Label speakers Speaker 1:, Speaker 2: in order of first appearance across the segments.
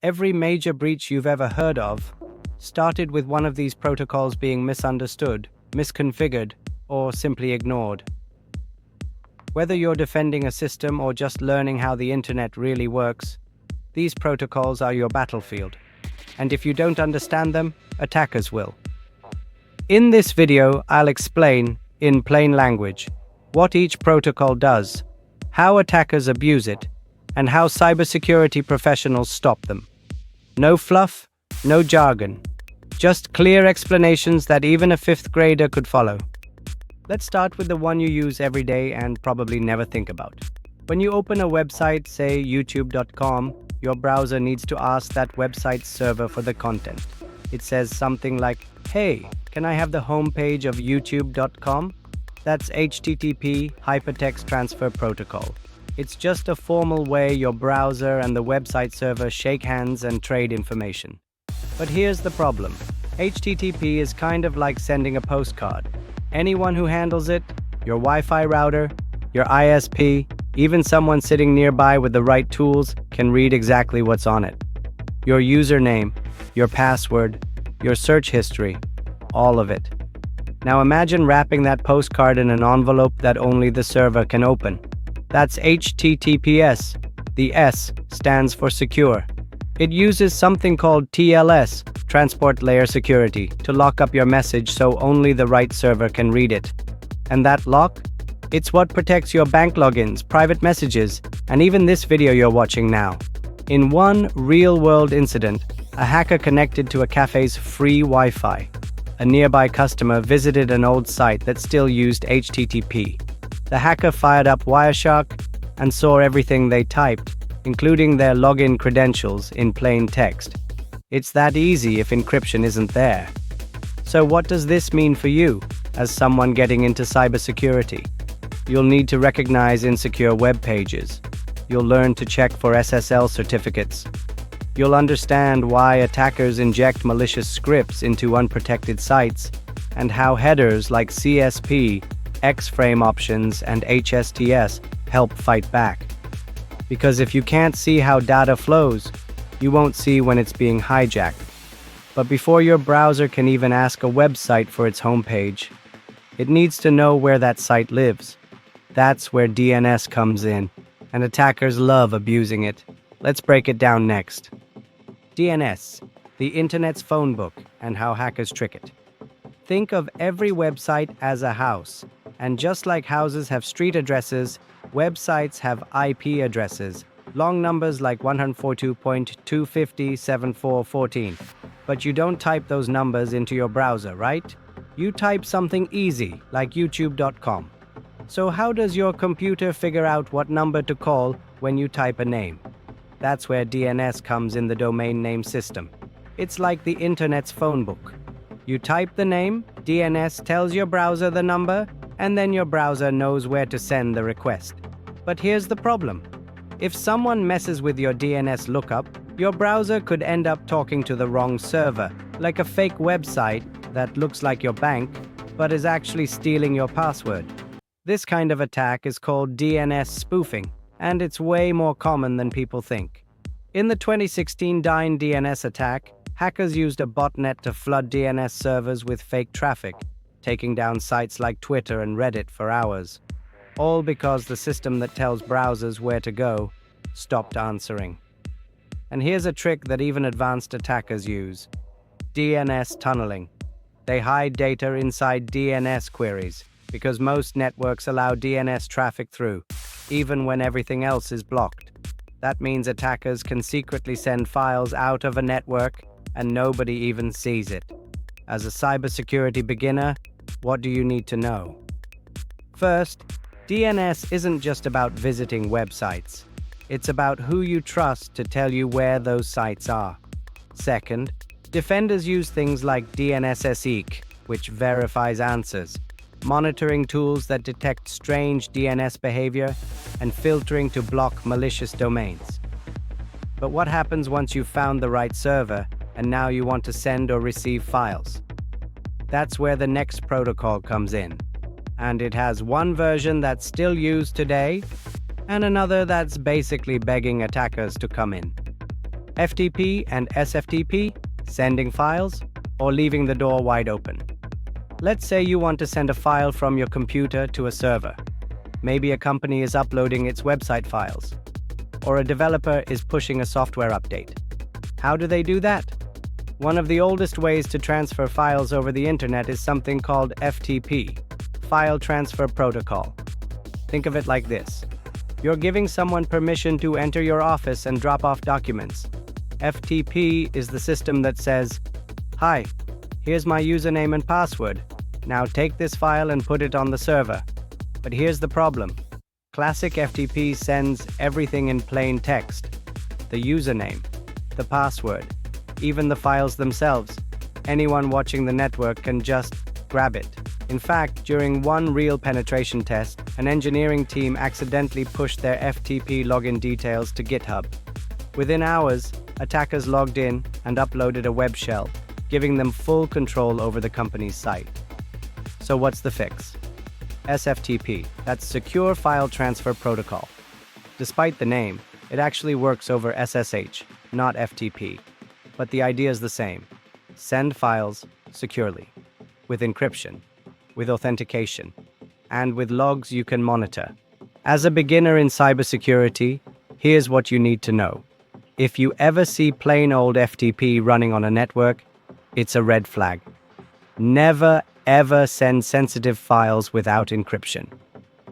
Speaker 1: Every major breach you've ever heard of started with one of these protocols being misunderstood, misconfigured, or simply ignored. Whether you're defending a system or just learning how the internet really works, these protocols are your battlefield. And if you don't understand them, attackers will. In this video, I'll explain, in plain language, what each protocol does, how attackers abuse it, and how cybersecurity professionals stop them. No fluff, no jargon, just clear explanations that even a fifth grader could follow. Let's start with the one you use every day and probably never think about. When you open a website, say youtube.com, your browser needs to ask that website's server for the content. It says something like, "Hey, can I have the homepage of youtube.com?" That's HTTP Hypertext Transfer Protocol. It's just a formal way your browser and the website server shake hands and trade information. But here's the problem. HTTP is kind of like sending a postcard. Anyone who handles it, your Wi-Fi router, your ISP, even someone sitting nearby with the right tools can read exactly what's on it. Your username, your password, your search history, all of it. Now imagine wrapping that postcard in an envelope that only the server can open. That's HTTPS. The S stands for secure. It uses something called TLS, Transport Layer Security, to lock up your message so only the right server can read it. And that lock? It's what protects your bank logins, private messages, and even this video you're watching now. In one real-world incident, a hacker connected to a cafe's free Wi-Fi. A nearby customer visited an old site that still used HTTP. The hacker fired up Wireshark and saw everything they typed, including their login credentials in plain text. It's that easy if encryption isn't there. So what does this mean for you, as someone getting into cybersecurity? You'll need to recognize insecure web pages. You'll learn to check for SSL certificates. You'll understand why attackers inject malicious scripts into unprotected sites, and how headers like CSP, X-frame options, and HSTS help fight back. Because if you can't see how data flows, you won't see when it's being hijacked. But before your browser can even ask a website for its homepage, it needs to know where that site lives. That's where DNS comes in, and attackers love abusing it. Let's break it down next. DNS, the Internet's phone book, and how hackers trick it. Think of every website as a house, and just like houses have street addresses, websites have IP addresses, long numbers like 142.250.7414. But you don't type those numbers into your browser, right? You type something easy, like youtube.com. So how does your computer figure out what number to call when you type a name? That's where DNS comes in the domain name system. It's like the Internet's phone book. You type the name, DNS tells your browser the number, and then your browser knows where to send the request. But here's the problem. If someone messes with your DNS lookup, your browser could end up talking to the wrong server, like a fake website that looks like your bank, but is actually stealing your password. This kind of attack is called DNS spoofing, and it's way more common than people think. In the 2016 Dyn DNS attack, hackers used a botnet to flood DNS servers with fake traffic, taking down sites like Twitter and Reddit for hours. All because the system that tells browsers where to go stopped answering. And here's a trick that even advanced attackers use. DNS tunneling. They hide data inside DNS queries, because most networks allow DNS traffic through, even when everything else is blocked. That means attackers can secretly send files out of a network and nobody even sees it. As a cybersecurity beginner, what do you need to know? First, DNS isn't just about visiting websites. It's about who you trust to tell you where those sites are. Second, defenders use things like DNSSEEK, which verifies answers, monitoring tools that detect strange DNS behavior, and filtering to block malicious domains. But what happens once you've found the right server and now you want to send or receive files? That's where the next protocol comes in. And it has one version that's still used today, and another that's basically begging attackers to come in. FTP and SFTP, sending files, or leaving the door wide open. Let's say you want to send a file from your computer to a server. Maybe a company is uploading its website files, or a developer is pushing a software update. How do they do that? One of the oldest ways to transfer files over the internet is something called FTP, File Transfer Protocol. Think of it like this. You're giving someone permission to enter your office and drop off documents. FTP is the system that says, "Hi, here's my username and password. Now take this file and put it on the server." But here's the problem. Classic FTP sends everything in plain text. The username, the password, even the files themselves. Anyone watching the network can just grab it. In fact, during one real penetration test, an engineering team accidentally pushed their FTP login details to GitHub. Within hours, attackers logged in and uploaded a web shell, giving them full control over the company's site. So what's the fix? SFTP, that's Secure File Transfer Protocol. Despite the name, it actually works over SSH, not FTP. But the idea is the same. Send files securely, with encryption, with authentication, and with logs you can monitor. As a beginner in cybersecurity, here's what you need to know. If you ever see plain old FTP running on a network, it's a red flag. Never, ever send sensitive files without encryption.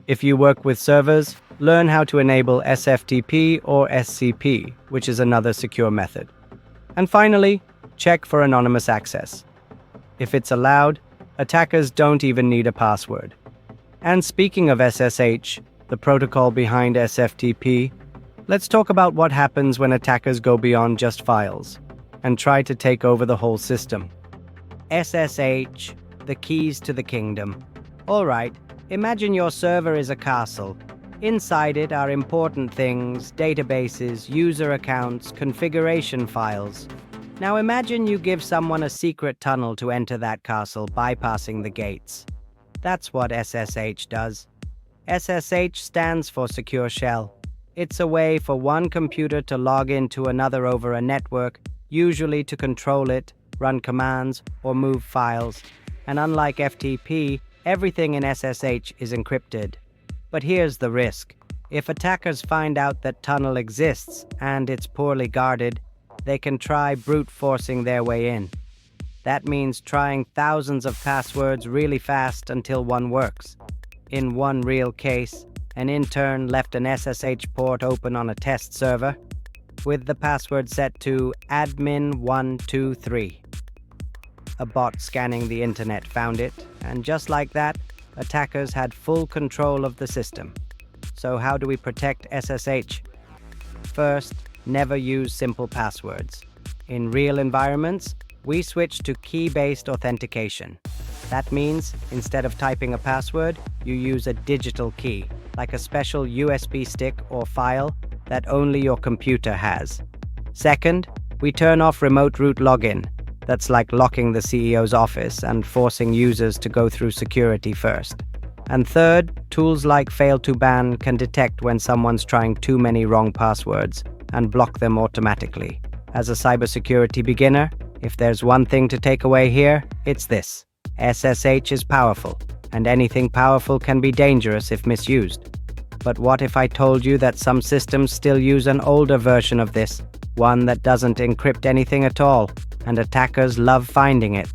Speaker 1: If you work with servers, learn how to enable SFTP or SCP, which is another secure method. And finally, check for anonymous access. If it's allowed, attackers don't even need a password. And speaking of SSH, the protocol behind SFTP, let's talk about what happens when attackers go beyond just files and try to take over the whole system. SSH, the keys to the kingdom. All right, imagine your server is a castle. Inside it are important things, databases, user accounts, configuration files. Now imagine you give someone a secret tunnel to enter that castle, bypassing the gates. That's what SSH does. SSH stands for Secure Shell. It's a way for one computer to log into another over a network, usually to control it, run commands, or move files. And unlike FTP, everything in SSH is encrypted. But here's the risk. If attackers find out that tunnel exists and it's poorly guarded, they can try brute forcing their way in. That means trying thousands of passwords really fast until one works. In one real case, an intern left an SSH port open on a test server with the password set to admin123. A bot scanning the internet found it, and just like that, attackers had full control of the system. So how do we protect SSH? First, never use simple passwords. In real environments, we switch to key-based authentication. That means, instead of typing a password, you use a digital key, like a special USB stick or file that only your computer has. Second, we turn off remote root login. That's like locking the CEO's office and forcing users to go through security first. And third, tools like fail2ban can detect when someone's trying too many wrong passwords and block them automatically. As a cybersecurity beginner, if there's one thing to take away here, it's this. SSH is powerful, and anything powerful can be dangerous if misused. But what if I told you that some systems still use an older version of this, one that doesn't encrypt anything at all, and attackers love finding it?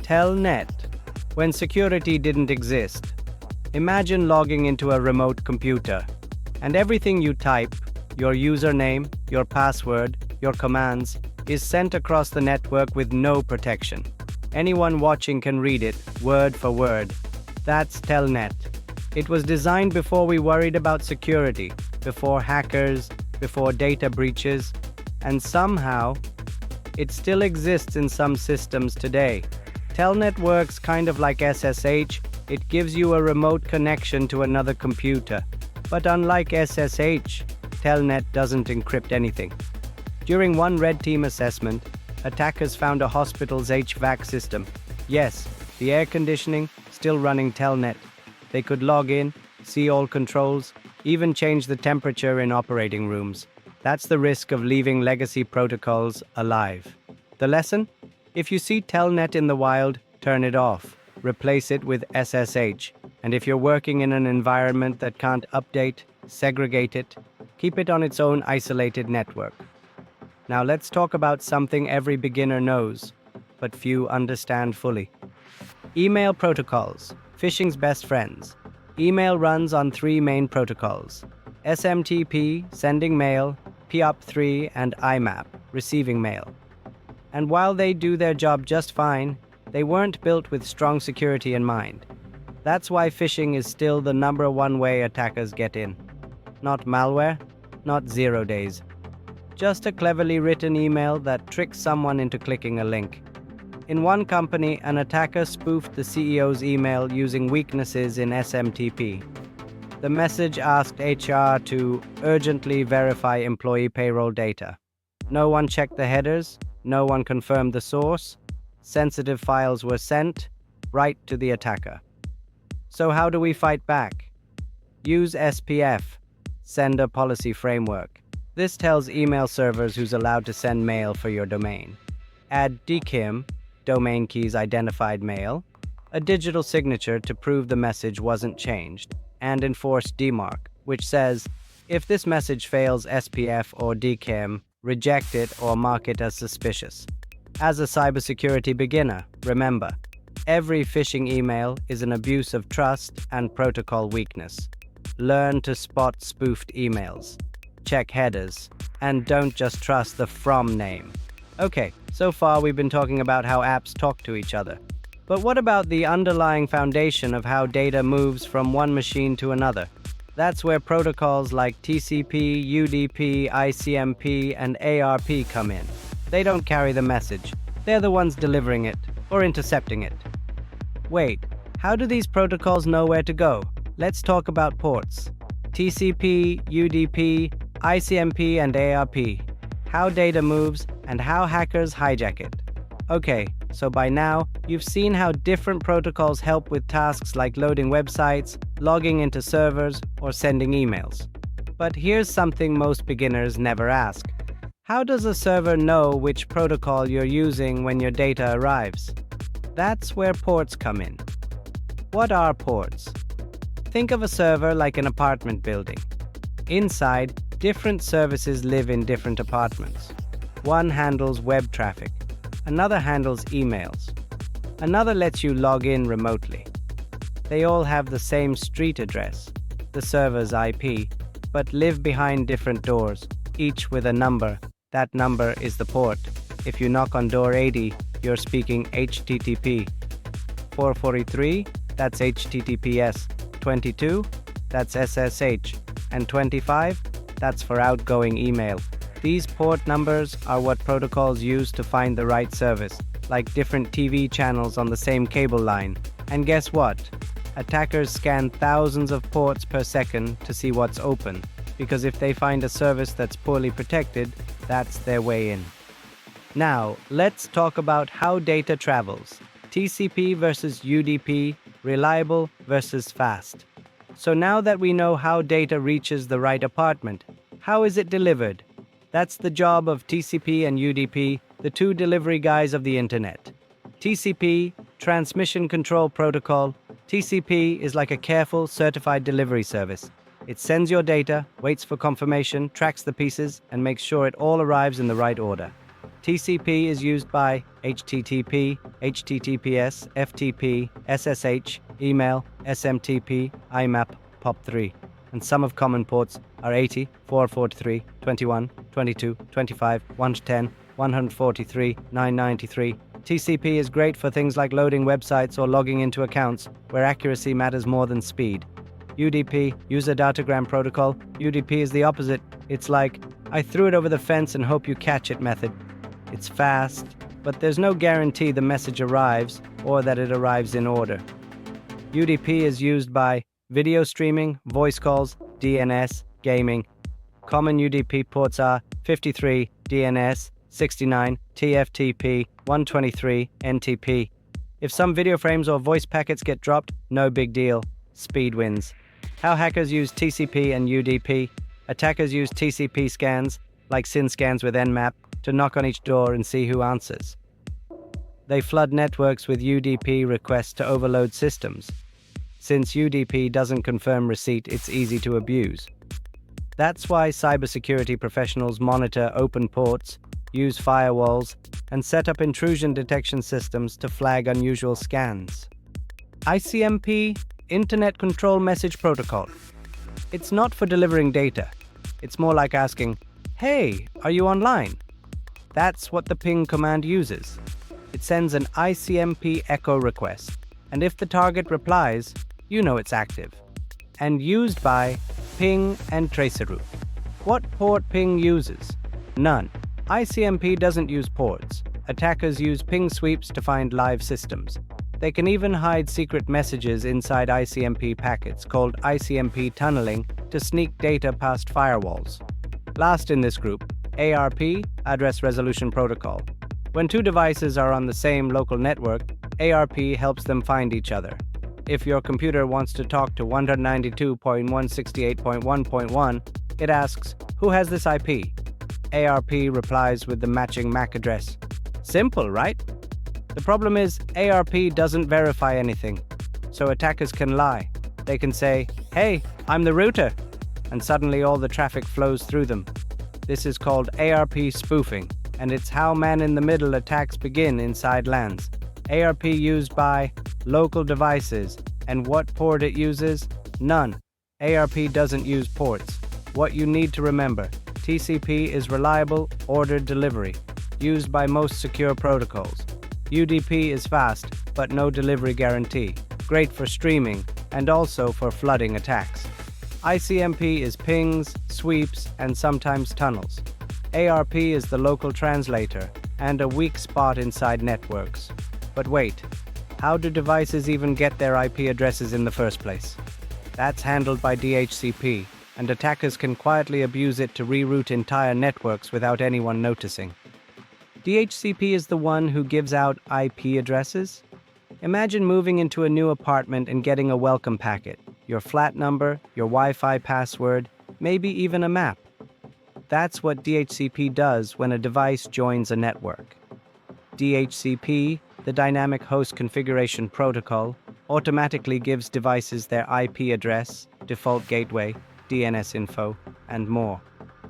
Speaker 1: Telnet. When security didn't exist, imagine logging into a remote computer, and everything you type, your username, your password, your commands, is sent across the network with no protection. Anyone watching can read it, word for word. That's Telnet. It was designed before we worried about security, before hackers, before data breaches, and somehow, it still exists in some systems today. Telnet works kind of like SSH. It gives you a remote connection to another computer. But unlike SSH, Telnet doesn't encrypt anything. During one red team assessment, attackers found a hospital's HVAC system. Yes, the air conditioning still running Telnet. They could log in, see all controls, even change the temperature in operating rooms. That's the risk of leaving legacy protocols alive. The lesson? If you see Telnet in the wild, turn it off. Replace it with SSH. And if you're working in an environment that can't update, segregate it, keep it on its own isolated network. Now let's talk about something every beginner knows, but few understand fully. Email protocols, phishing's best friends. Email runs on three main protocols: SMTP, sending mail, POP3, and IMAP, receiving mail. And while they do their job just fine, they weren't built with strong security in mind. That's why phishing is still the #1 way attackers get in. Not malware, not 0 days. Just a cleverly written email that tricks someone into clicking a link. In one company, an attacker spoofed the CEO's email using weaknesses in SMTP. The message asked HR to urgently verify employee payroll data. No one checked the headers, no one confirmed the source. Sensitive files were sent right to the attacker. So how do we fight back? Use SPF, Sender Policy Framework. This tells email servers who's allowed to send mail for your domain. Add DKIM, Domain Keys Identified Mail, a digital signature to prove the message wasn't changed, and enforce DMARC, which says, if this message fails SPF or DKIM, reject it or mark it as suspicious. As a cybersecurity beginner, remember, every phishing email is an abuse of trust and protocol weakness. Learn to spot spoofed emails. Check headers, and don't just trust the from name. Okay, so far we've been talking about how apps talk to each other. But what about the underlying foundation of how data moves from one machine to another? That's where protocols like TCP, UDP, ICMP, and ARP come in. They don't carry the message. They're the ones delivering it, or intercepting it. Wait, how do these protocols know where to go? Let's talk about ports. TCP, UDP, ICMP, and ARP. How data moves, and how hackers hijack it. Okay, so by now, you've seen how different protocols help with tasks like loading websites, logging into servers, or sending emails. But here's something most beginners never ask. How does a server know which protocol you're using when your data arrives? That's where ports come in. What are ports? Think of a server like an apartment building. Inside, different services live in different apartments. One handles web traffic, another handles emails, another lets you log in remotely. They all have the same street address, the server's IP, but live behind different doors, each with a number. That number is the port. If you knock on door 80, you're speaking HTTP. 443, that's HTTPS. 22, that's SSH. And 25, that's for outgoing email. These port numbers are what protocols use to find the right service, like different TV channels on the same cable line. And guess what? Attackers scan thousands of ports per second to see what's open, because if they find a service that's poorly protected, that's their way in. Now, let's talk about how data travels. TCP versus UDP, reliable versus fast. So now that we know how data reaches the right apartment, how is it delivered? That's the job of TCP and UDP, the two delivery guys of the internet. TCP, Transmission Control Protocol. TCP is like a careful, certified delivery service. It sends your data, waits for confirmation, tracks the pieces, and makes sure it all arrives in the right order. TCP is used by HTTP, HTTPS, FTP, SSH, email, SMTP, IMAP, POP3. And some of common ports are 80, 443, 21, 22, 25, 110, 143, 993. TCP is great for things like loading websites or logging into accounts, where accuracy matters more than speed. UDP, User Datagram Protocol. UDP is the opposite. It's like, I threw it over the fence and hope you catch it method. It's fast, but there's no guarantee the message arrives or that it arrives in order. UDP is used by video streaming, voice calls, DNS, gaming. Common UDP ports are 53, DNS, 69, TFTP, 123, NTP. If some video frames or voice packets get dropped, no big deal. Speed wins. How hackers use TCP and UDP. Attackers use TCP scans. like SYN scans with Nmap, to knock on each door and see who answers. They flood networks with UDP requests to overload systems. Since UDP doesn't confirm receipt, it's easy to abuse. That's why cybersecurity professionals monitor open ports, use firewalls, and set up intrusion detection systems to flag unusual scans. ICMP, Internet Control Message Protocol. It's not for delivering data. It's more like asking, "Hey, are you online?" That's what the ping command uses. It sends an ICMP echo request, and if the target replies, you know it's active. And used by ping and traceroute. What port ping uses? None. ICMP doesn't use ports. Attackers use ping sweeps to find live systems. They can even hide secret messages inside ICMP packets called ICMP tunneling to sneak data past firewalls. Last in this group, ARP, Address Resolution Protocol. When two devices are on the same local network, ARP helps them find each other. If your computer wants to talk to 192.168.1.1, it asks, "Who has this IP?" ARP replies with the matching MAC address. Simple, right? The problem is ARP doesn't verify anything, so attackers can lie. They can say, "Hey, I'm the router," and suddenly all the traffic flows through them. This is called ARP spoofing, and it's how man-in-the-middle attacks begin inside LANs. ARP used by local devices, and what port it uses? None. ARP doesn't use ports. What you need to remember, TCP is reliable, ordered delivery, used by most secure protocols. UDP is fast, but no delivery guarantee, great for streaming, and also for flooding attacks. ICMP is pings, sweeps, and sometimes tunnels. ARP is the local translator, and a weak spot inside networks. But wait, how do devices even get their IP addresses in the first place? That's handled by DHCP, and attackers can quietly abuse it to reroute entire networks without anyone noticing. DHCP is the one who gives out IP addresses. Imagine moving into a new apartment and getting a welcome packet, your flat number, your Wi-Fi password, maybe even a map. That's what DHCP does when a device joins a network. DHCP, the Dynamic Host Configuration Protocol, automatically gives devices their IP address, default gateway, DNS info, and more.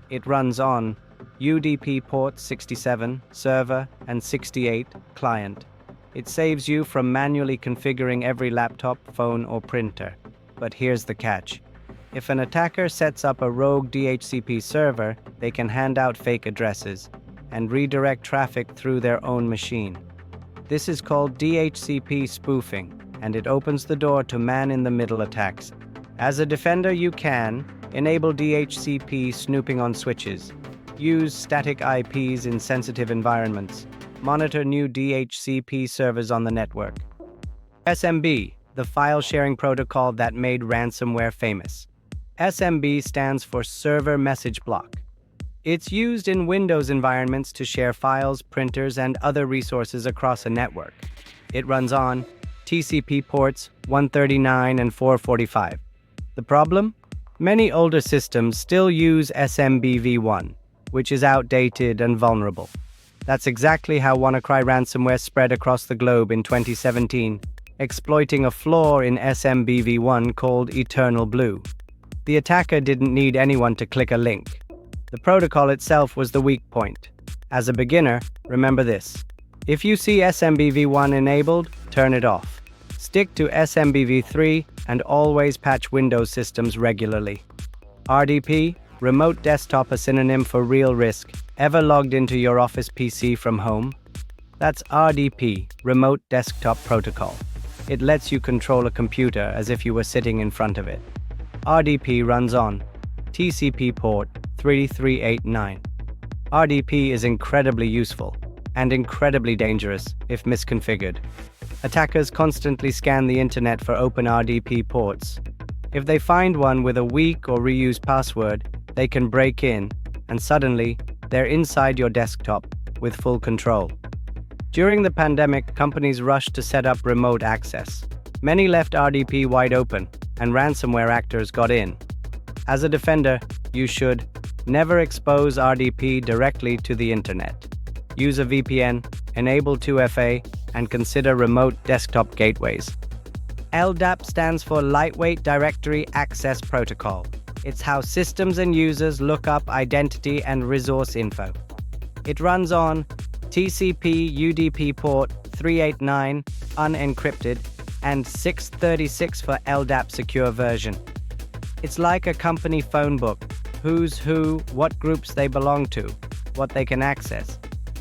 Speaker 1: It runs on UDP port 67, server, and 68, client. It saves you from manually configuring every laptop, phone, or printer. But here's the catch. If an attacker sets up a rogue DHCP server, they can hand out fake addresses and redirect traffic through their own machine. This is called DHCP spoofing, and it opens the door to man-in-the-middle attacks. As a defender, you can enable DHCP snooping on switches, use static IPs in sensitive environments, monitor new DHCP servers on the network. SMB, the file sharing protocol that made ransomware famous. SMB stands for Server Message Block. It's used in Windows environments to share files, printers, and other resources across a network. It runs on TCP ports 139 and 445. The problem? Many older systems still use SMBv1, which is outdated and vulnerable. That's exactly how WannaCry ransomware spread across the globe in 2017, exploiting a flaw in SMBv1 called Eternal Blue. The attacker didn't need anyone to click a link. The protocol itself was the weak point. As a beginner, remember this. If you see SMBv1 enabled, turn it off. Stick to SMBv3 and always patch Windows systems regularly. RDP, Remote Desktop, a synonym for real risk. Ever logged into your office PC from home? That's RDP, Remote Desktop Protocol. It lets you control a computer as if you were sitting in front of it. RDP runs on TCP port 3389. RDP is incredibly useful and incredibly dangerous if misconfigured. Attackers constantly scan the internet for open RDP ports. If they find one with a weak or reused password, they can break in, and suddenly, they're inside your desktop with full control. During the pandemic, companies rushed to set up remote access. Many left RDP wide open, and ransomware actors got in. As a defender, you should Never expose RDP directly to the internet. Use a VPN, enable 2FA, and consider remote desktop gateways. LDAP stands for Lightweight Directory Access Protocol. It's how systems and users look up identity and resource info. It runs on TCP UDP port 389 unencrypted and 636 for LDAP secure version. It's like a company phone book: who's who, what groups they belong to, what they can access.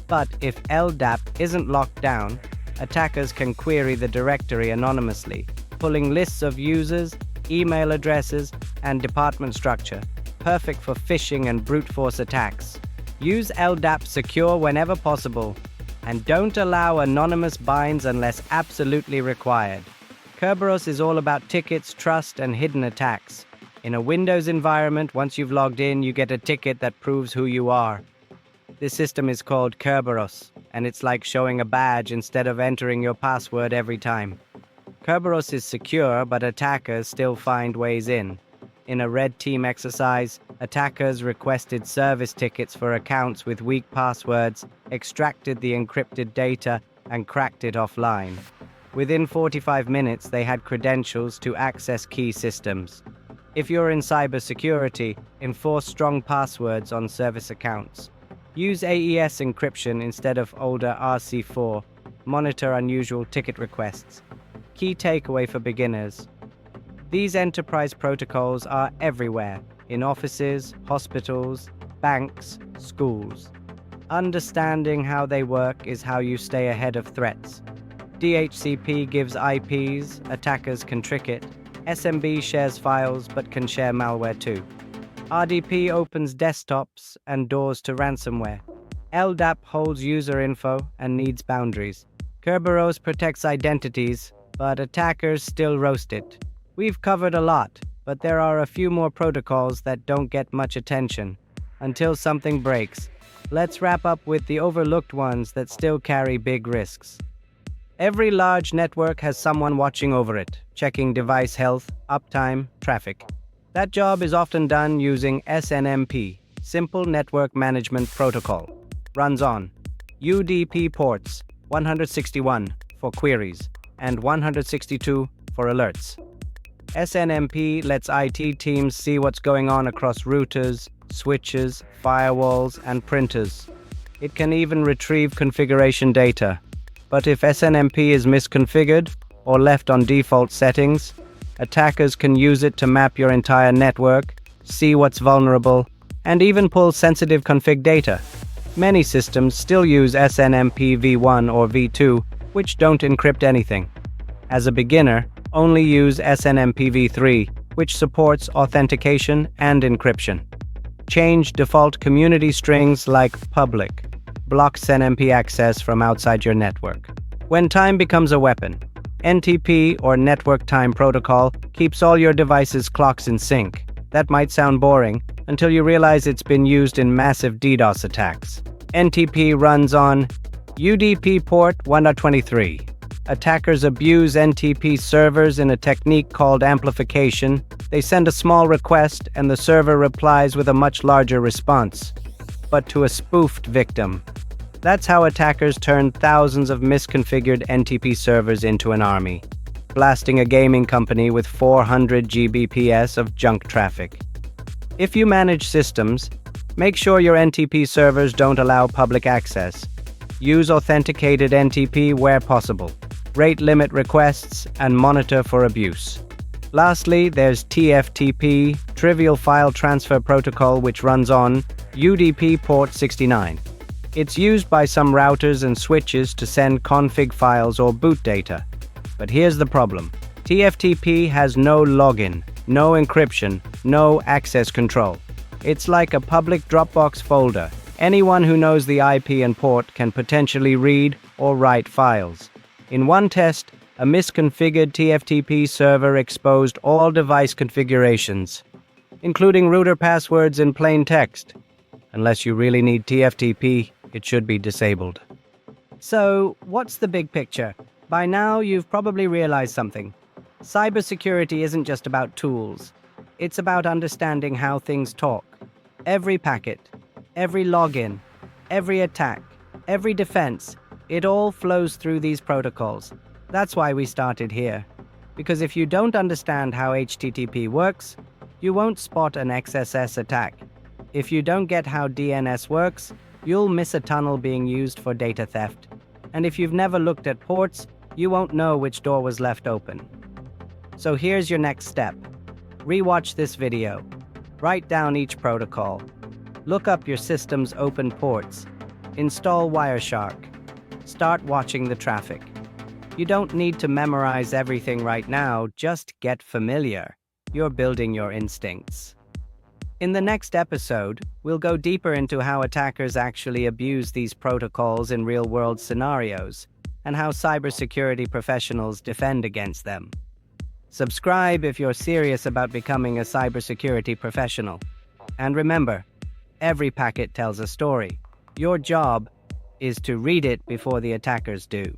Speaker 1: But if LDAP isn't locked down, attackers can query the directory anonymously, pulling lists of users, email addresses, and department structure, perfect for phishing and brute force attacks. Use LDAP secure whenever possible, and don't allow anonymous binds unless absolutely required. Kerberos is all about tickets, trust, and hidden attacks. In a Windows environment, once you've logged in, you get a ticket that proves who you are. This system is called Kerberos, and it's like showing a badge instead of entering your password every time. Kerberos is secure, but attackers still find ways in. In a red team exercise, attackers requested service tickets for accounts with weak passwords, extracted the encrypted data, and cracked it offline. Within 45 minutes, they had credentials to access key systems. If you're in cybersecurity, enforce strong passwords on service accounts. Use AES encryption instead of older RC4. Monitor unusual ticket requests. Key takeaway for beginners: these enterprise protocols are everywhere, in offices, hospitals, banks, schools. Understanding how they work is how you stay ahead of threats. DHCP gives IPs, attackers can trick it. SMB shares files but can share malware too. RDP opens desktops and doors to ransomware. LDAP holds user info and needs boundaries. Kerberos protects identities, but attackers still roast it. We've covered a lot, but there are a few more protocols that don't get much attention until something breaks. Let's wrap up with the overlooked ones that still carry big risks. Every large network has someone watching over it, checking device health, uptime, traffic. That job is often done using SNMP, Simple Network Management Protocol. Runs on UDP ports 161 for queries and 162 for alerts. SNMP lets IT teams see what's going on across routers, switches, firewalls, and printers. It can even retrieve configuration data. But if SNMP is misconfigured or left on default settings, attackers can use it to map your entire network, see what's vulnerable, and even pull sensitive config data. Many systems still use SNMP v1 or v2, which don't encrypt anything. As a beginner, only use SNMP v3, which supports authentication and encryption. Change default community strings like public. Blocks SNMP access from outside your network. When time becomes a weapon, NTP or Network Time Protocol keeps all your devices' clocks in sync. That might sound boring until you realize it's been used in massive DDoS attacks. NTP runs on UDP port 1.23. Attackers abuse NTP servers in a technique called amplification. They send a small request and the server replies with a much larger response, but to a spoofed victim. That's how attackers turn thousands of misconfigured NTP servers into an army, blasting a gaming company with 400 Gbps of junk traffic. If you manage systems, make sure your NTP servers don't allow public access. Use authenticated NTP where possible. Rate limit requests and monitor for abuse. Lastly, there's TFTP, Trivial File Transfer Protocol, which runs on UDP port 69. It's used by some routers and switches to send config files or boot data. But here's the problem. TFTP has no login, no encryption, no access control. It's like a public Dropbox folder. Anyone who knows the IP and port can potentially read or write files. In one test, a misconfigured TFTP server exposed all device configurations, including router passwords in plain text. Unless you really need TFTP, it should be disabled. So, what's the big picture? By now, you've probably realized something. Cybersecurity isn't just about tools. It's about understanding how things talk. Every packet, every login, every attack, every defense, it all flows through these protocols. That's why we started here. Because if you don't understand how HTTP works, you won't spot an XSS attack. If you don't get how DNS works, you'll miss a tunnel being used for data theft. And if you've never looked at ports, you won't know which door was left open. So here's your next step. Rewatch this video. Write down each protocol. Look up your system's open ports. Install Wireshark. Start watching the traffic. You don't need to memorize everything right now, just get familiar. You're building your instincts. In the next episode, we'll go deeper into how attackers actually abuse these protocols in real-world scenarios, and how cybersecurity professionals defend against them. Subscribe if you're serious about becoming a cybersecurity professional. And remember, every packet tells a story. Your job is to read it before the attackers do.